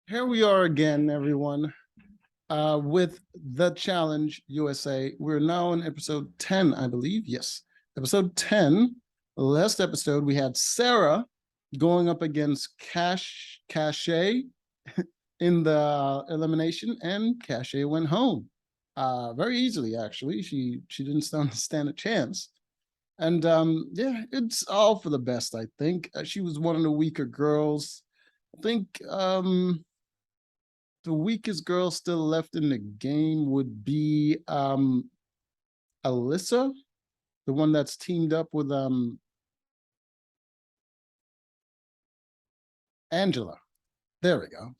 Here we are again, everyone, with the Challenge USA. We're now in episode 10, I believe. Yes, episode 10. Last episode, we had Sarah going up against Cachet in the elimination, and Cachet went home very easily, actually. She didn't stand a chance. And yeah, it's all for the best, I think. She was one of the weaker girls. I think the weakest girl still left in the game would be Alyssa, the one that's teamed up with Angela. There we go.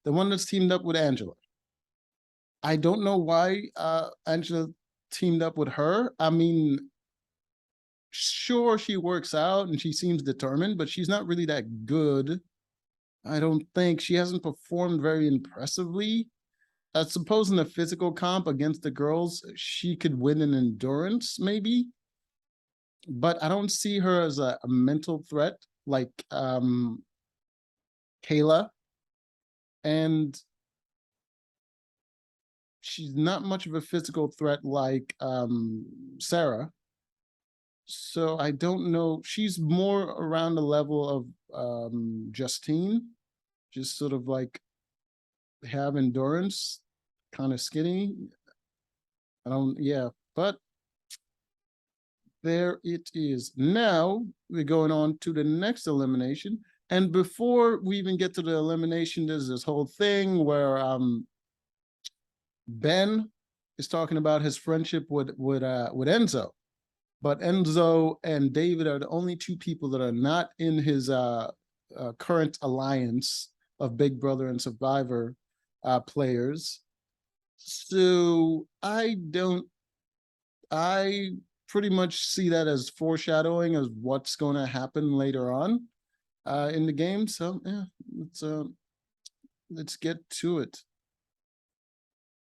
The one that's teamed up with Angela. I don't know why Angela teamed up with her. I mean, sure, she works out and she seems determined, but she's not really that good. I don't think she hasn't performed very impressively. I suppose in a physical comp against the girls, she could win in endurance, maybe, but I don't see her as a mental threat like Kayla, and she's not much of a physical threat like Sarah. So I don't know. She's more around the level of Justine, just sort of like have endurance, kind of skinny. I don't, yeah, but there it is. Now we're going on to the next elimination. And before we even get to the elimination, there's this whole thing where Ben is talking about his friendship with Enzo. But Enzo and David are the only two people that are not in his current alliance of Big Brother and Survivor players. So I pretty much see that as foreshadowing of what's going to happen later on in the game. So yeah, let's get to it.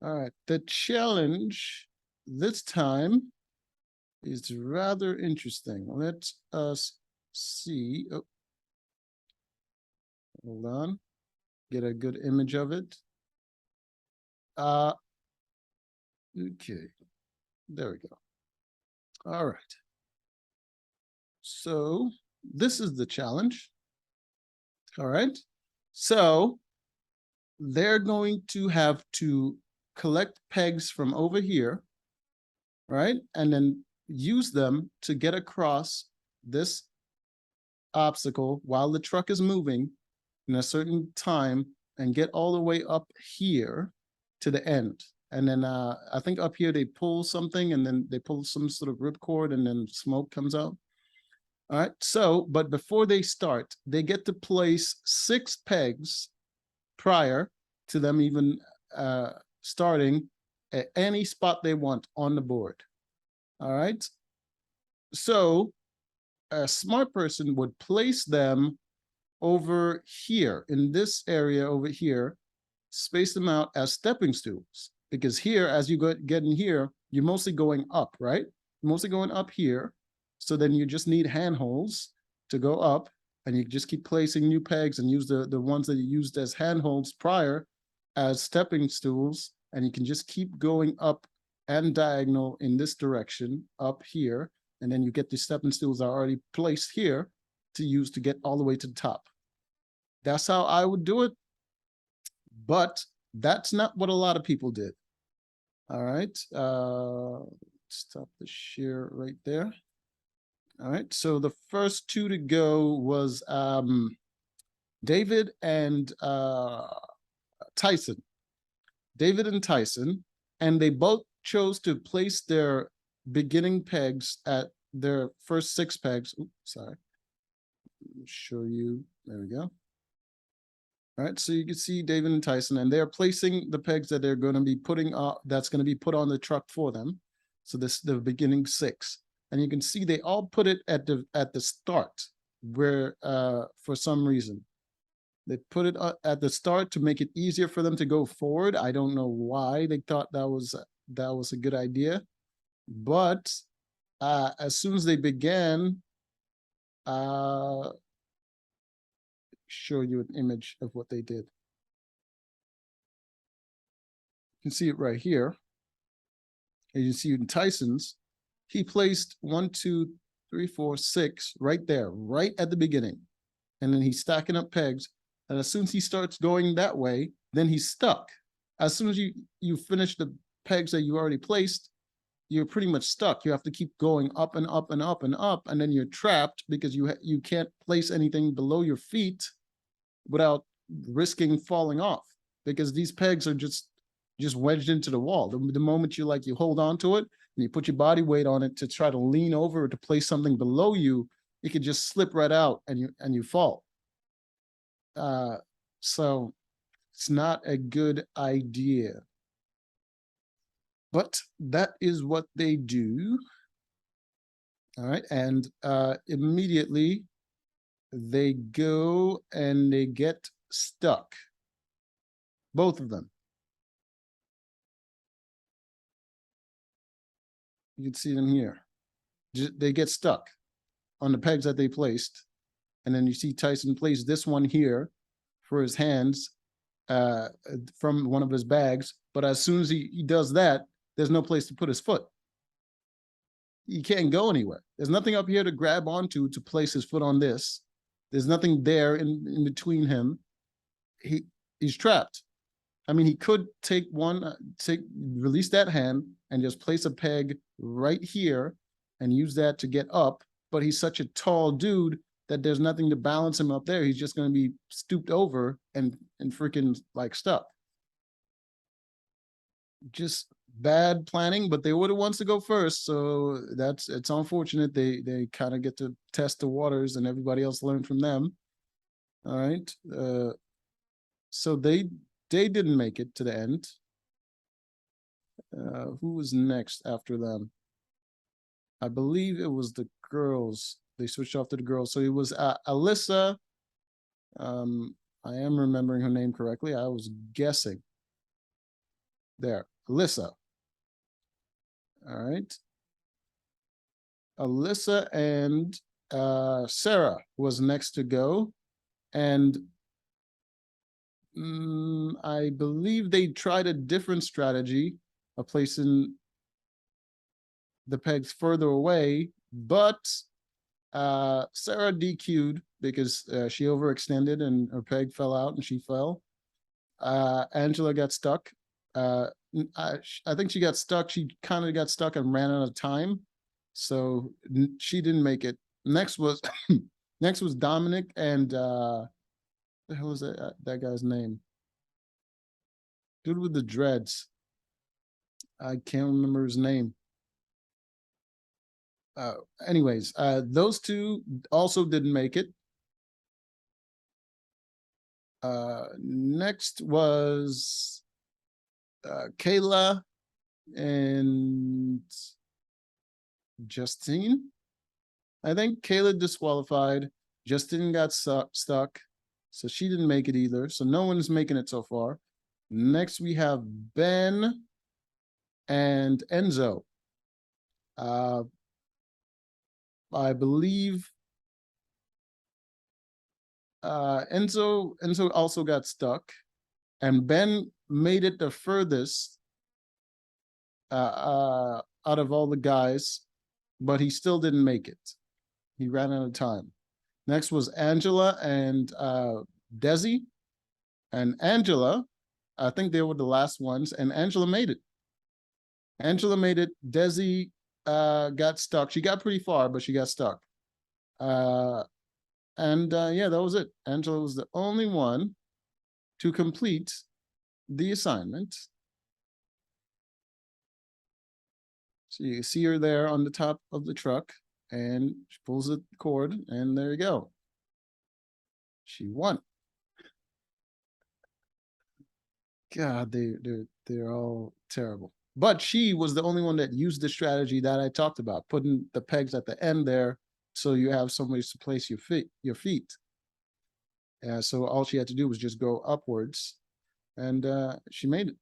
All right, the challenge this time is rather interesting. Let us see. Oh, hold on, get a good image of it. Okay, there we go. All right. So this is the challenge. All right. So they're going to have to collect pegs from over here, right? And then use them to get across this obstacle while the truck is moving in a certain time and get all the way up here to the end. And then I think up here they pull something and then they pull some sort of ripcord and then smoke comes out. All right. So, but before they start, they get to place 6 pegs prior to them even starting at any spot they want on the board. All right. So a smart person would place them over here in this area over here, space them out as stepping stools. Because here, as you get in here, you're mostly going up, right? Mostly going up here. So then you just need handholds to go up, and you just keep placing new pegs and use the ones that you used as handholds prior as stepping stools, and you can just keep going up and diagonal in this direction up here, and then you get the stepping stools that are already placed here to use to get all the way to the top. That's how I would do it, but that's not what a lot of people did. All right, stop the share right there. All right, so the first 2 to go was David and Tyson. David and Tyson, and they both chose to place their beginning pegs at their first 6 pegs. Oops, sorry. Let me show you. There we go. All right, so you can see David and Tyson, and they're placing the pegs that they're going to be putting that's going to be put on the truck for them. So this the beginning 6, and you can see they all put it at the start, where for some reason they put it at the start to make it easier for them to go forward. I don't know why they thought that was a good idea, but as soon as they began, show you an image of what they did. can see it right here. And you see in Tyson's, he placed 1, 2, 3, 4, 6 right there, right at the beginning. And then he's stacking up pegs. And as soon as he starts going that way, then he's stuck. As soon as you finish the pegs that you already placed, you're pretty much stuck. You have to keep going up and up and up and up, and then you're trapped because you can't place anything below your feet without risking falling off, because these pegs are just wedged into the wall. The moment you hold on to it and you put your body weight on it to try to lean over to place something below you, it could just slip right out and you fall. So it's not a good idea. But that is what they do. All right, and immediately they go and they get stuck. Both of them. You can see them here. They get stuck on the pegs that they placed. And then you see Tyson place this one here for his hands from one of his bags. But as soon as he does that, there's no place to put his foot. He can't go anywhere. There's nothing up here to grab onto to place his foot on this. There's nothing there in between him. He's trapped. I mean, he could release that hand and just place a peg right here and use that to get up. But he's such a tall dude that there's nothing to balance him up there. He's just going to be stooped over and freaking stuck. Just bad planning, but they were the ones to go first, so it's unfortunate. They kind of get to test the waters, and everybody else learned from them. All right, so they didn't make it to the end. Who was next after them? I believe it was the girls. They switched off to the girls, so it was Alyssa. I am remembering her name correctly. I was guessing. There, Alyssa. All right. Alyssa and Sarah was next to go. And I believe they tried a different strategy of placing the pegs further away, but Sarah DQ'd because she overextended and her peg fell out and she fell. Angela got stuck. I think she got stuck. She kind of got stuck and ran out of time, so she didn't make it. Next was Dominic and the hell is that guy's name? Dude with the dreads. I can't remember his name. Anyways, those two also didn't make it. Next was Kayla and Justine. I think Kayla disqualified. Justine got stuck, so she didn't make it either. So no one's making it so far. Next, we have Ben and Enzo. I believe Enzo also got stuck, and Ben made it the furthest out of all the guys, but he still didn't make it. He ran out of time. Next was Angela and Desi. And Angela, I think they were the last ones, and Angela made it. Angela made it. Desi got stuck. She got pretty far, but she got stuck. Yeah, that was it. Angela was the only one to complete the assignment. So you see her there on the top of the truck, and she pulls the cord, and there you go. She won. God, they're all terrible. But she was the only one that used the strategy that I talked about, putting the pegs at the end there, so you have somewhere to place your feet. So all she had to do was just go upwards, and she made it.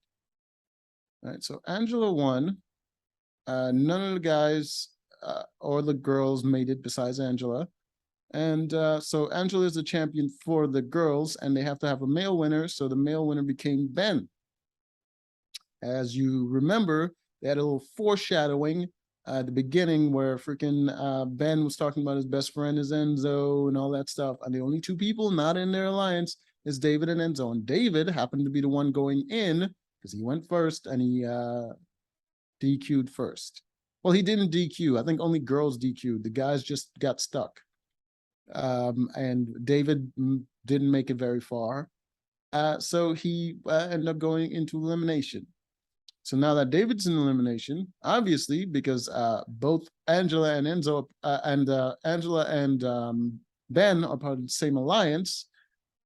All right, so Angela won. None of the guys or the girls made it besides Angela. And so Angela is the champion for the girls, and they have to have a male winner. So the male winner became Ben. As you remember, they had a little foreshadowing at the beginning where freaking Ben was talking about his best friend is Enzo and all that stuff. And the only two people not in their alliance is David and Enzo. And David happened to be the one going in because he went first and he DQ'd first. Well, he didn't DQ. I think only girls DQ'd. The guys just got stuck. And David didn't make it very far. So he ended up going into elimination. So now that David's in elimination, obviously, because both Angela and Enzo Angela and Ben are part of the same alliance,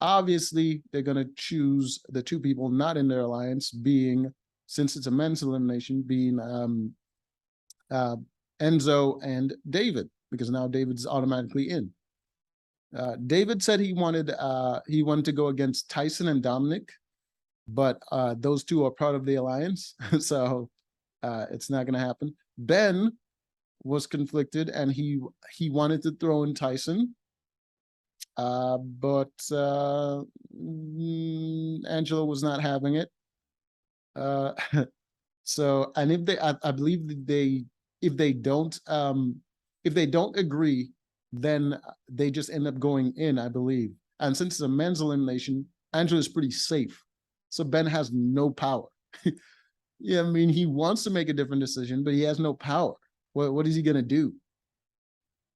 obviously they're going to choose the two people not in their alliance, being, since it's a men's elimination, being Enzo and David, because now David's automatically in. David said he wanted to go against Tyson and Dominic, but those two are part of the alliance, so it's not going to happen. Ben was conflicted, and he wanted to throw in Tyson, but Angela was not having it. So, and if they, I believe if they don't agree, then they just end up going in, I believe. And since it's a men's elimination, Angela's pretty safe. So Ben has no power. Yeah, I mean, he wants to make a different decision, but he has no power. What is he going to do?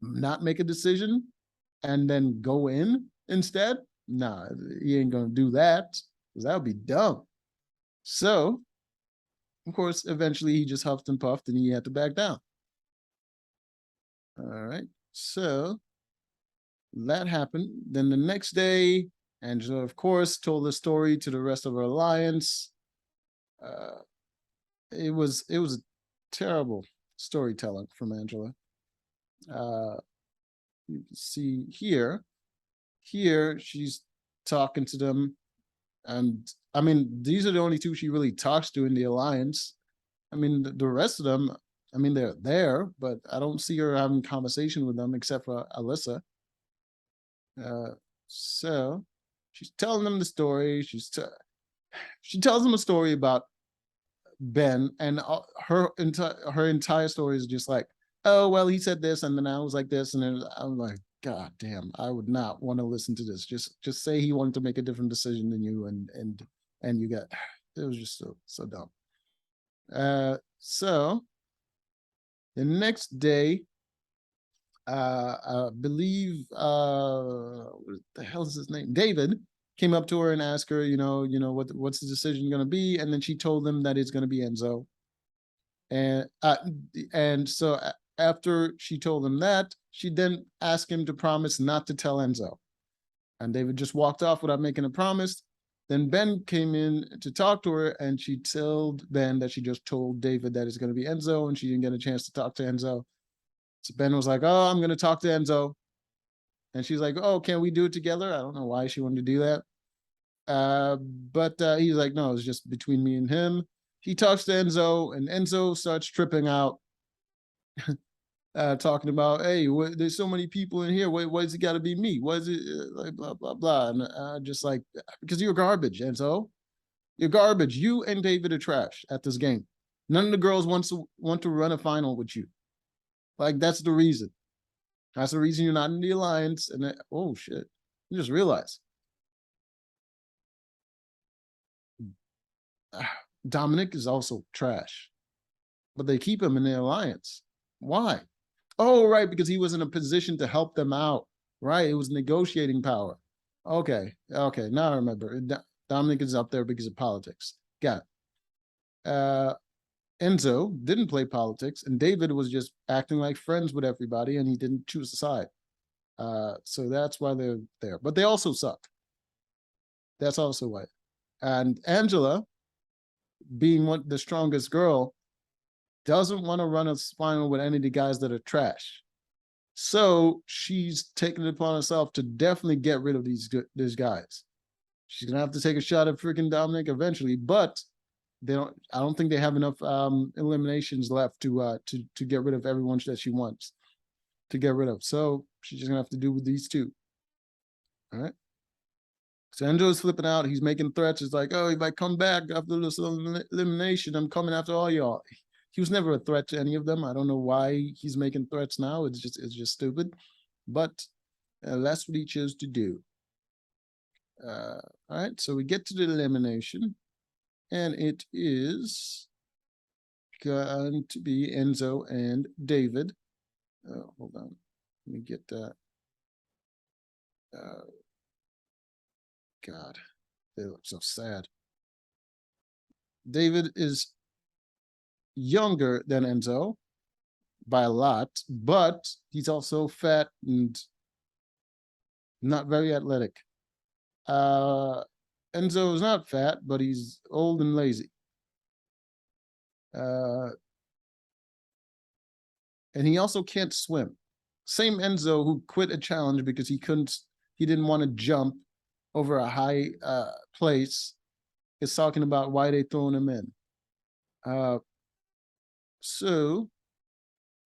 Not make a decision and then go in instead? Nah, he ain't going to do that, because that would be dumb. So, of course, eventually he just huffed and puffed and he had to back down. All right, so that happened. Then the next day, Angela, of course, told the story to the rest of her alliance. It was a terrible storytelling from Angela. You can see here she's talking to them, and I mean, these are the only two she really talks to in the alliance. I mean, the rest of them, I mean, they're there, but I don't see her having conversation with them except for Alyssa. So she's telling them the story. She tells them a story about Ben, and her entire story is just like, oh, well, he said this, and then I was like this, and then I'm like, God damn, I would not want to listen to this. Just say he wanted to make a different decision than you, and you got, it was just so dumb. So the next day, I believe, what the hell is his name? David came up to her and asked her, what's the decision going to be? And then she told him that it's going to be Enzo. And so after she told him that, she then asked him to promise not to tell Enzo. And David just walked off without making a promise. Then Ben came in to talk to her, and she told Ben that she just told David that it's going to be Enzo, and she didn't get a chance to talk to Enzo. So Ben was like, oh, I'm going to talk to Enzo. And she's like, oh, can we do it together? I don't know why she wanted to do that. But he's like, no, it's just between me and him. He talks to Enzo, and Enzo starts tripping out, talking about, hey, there's so many people in here. Why does it got to be me? Why is it like blah, blah, blah? And just like, because you're garbage, Enzo. You're garbage. You and David are trash at this game. None of the girls want to run a final with you. Like, that's the reason. That's the reason you're not in the alliance. And then, oh, shit. You just realized. Dominic is also trash. But they keep him in the alliance. Why? Oh, right, because he was in a position to help them out. Right, it was negotiating power. Okay, now I remember. Dominic is up there because of politics. Got it. Enzo didn't play politics, and David was just acting like friends with everybody, and he didn't choose a side. So that's why they're there. But they also suck. That's also why. And Angela, being the strongest girl, doesn't want to run a final with any of the guys that are trash. So she's taken it upon herself to definitely get rid of these guys. She's gonna have to take a shot at freaking Dominic eventually, but I don't think they have enough eliminations left to get rid of everyone that she wants to get rid of. So she's just gonna have to do with these two. All right. So Enzo is flipping out. He's making threats. It's like, oh, if I come back after this elimination, I'm coming after all y'all. He was never a threat to any of them. I don't know why he's making threats now. It's just stupid. But that's what he chose to do. All right, so we get to the elimination, and it is going to be Enzo and David. Hold on, let me get that. God, they look so sad. David is younger than Enzo by a lot, but he's also fat and not very athletic. Enzo is not fat, but he's old and lazy. And he also can't swim. Same Enzo who quit a challenge because he didn't want to jump over a high place is talking about why they throwing him in. So,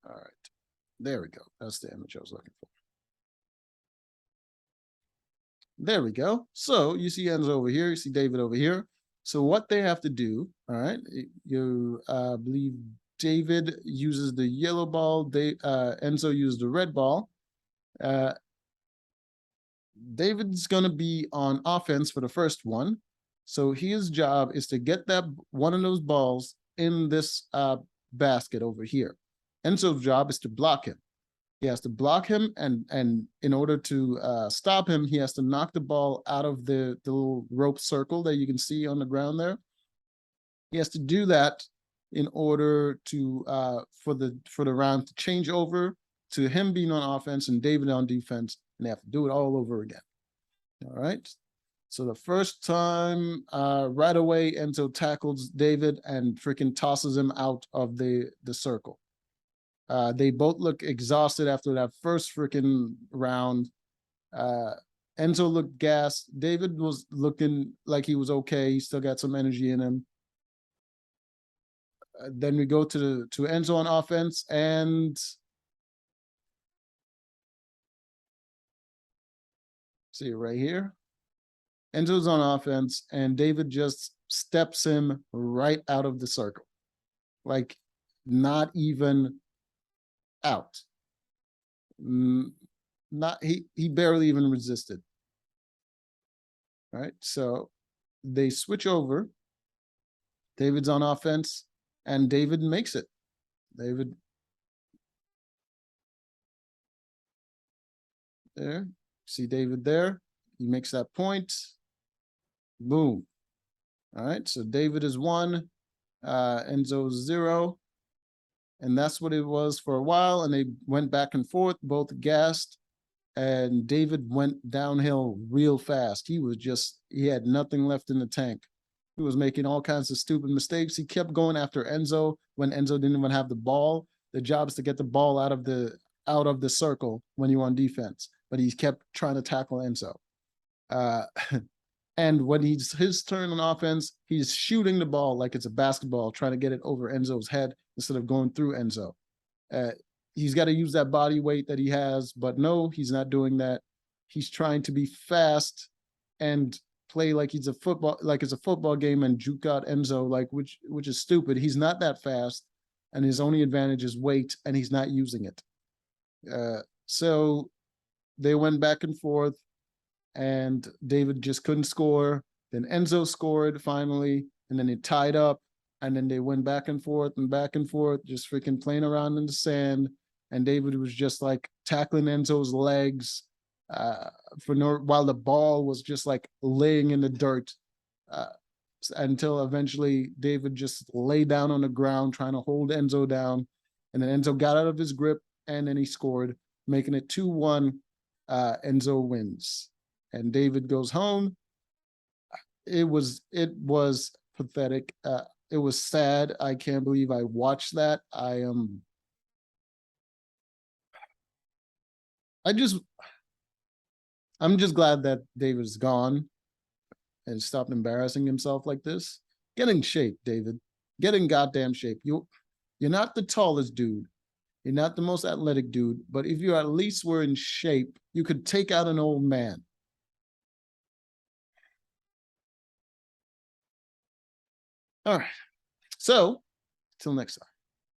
all right, there we go. That's the image I was looking for. There we go. So you see Enzo over here, you see David over here. So what they have to do, all right, you believe David uses the yellow ball, Enzo uses the red ball. David's going to be on offense for the first one. So his job is to get that one of those balls in this basket over here. Enzo's job is to block him. He has to block him, and in order to stop him, he has to knock the ball out of the little rope circle that you can see on the ground there. He has to do that in order to for the round to change over to him being on offense and David on defense, and they have to do it all over again. All right. So the first time, right away, Enzo tackles David and freaking tosses him out of the circle. They both look exhausted after that first freaking round. Enzo looked gassed. David was looking like he was okay. He still got some energy in him. Then we go to Enzo on offense, and see it right here. Enzo's on offense, and David just steps him right out of the circle. Like, not even out. He barely even resisted. All right, so they switch over. David's on offense, and David makes it. David there. See David there. He makes that point. Boom. All right, so David is 1, Enzo is 0. And that's what it was for a while. And they went back and forth, both gassed. And David went downhill real fast. He had nothing left in the tank. He was making all kinds of stupid mistakes. He kept going after Enzo when Enzo didn't even have the ball. The job is to get the ball out of the circle when you're on defense. But he kept trying to tackle Enzo. And when it's his turn on offense, he's shooting the ball like it's a basketball, trying to get it over Enzo's head instead of going through Enzo. He's got to use that body weight that he has, but no, he's not doing that. He's trying to be fast and play like it's a football game and juke out Enzo, like which is stupid. He's not that fast, and his only advantage is weight, and he's not using it. So they went back and forth, and David just couldn't score. Then Enzo scored finally, and then it tied up, and then they went back and forth, just freaking playing around in the sand. And David was just like tackling Enzo's legs while the ball was just like laying in the dirt until eventually David just lay down on the ground trying to hold Enzo down. And then Enzo got out of his grip, and then he scored, making it 2-1. Enzo wins. And David goes home. It was pathetic. It was sad. I can't believe I watched that. I'm just glad that David's gone and stopped embarrassing himself like this. Get in shape, David. Get in goddamn shape. You're not the tallest dude. You're not the most athletic dude, but if you at least were in shape, you could take out an old man. All right. So till next time.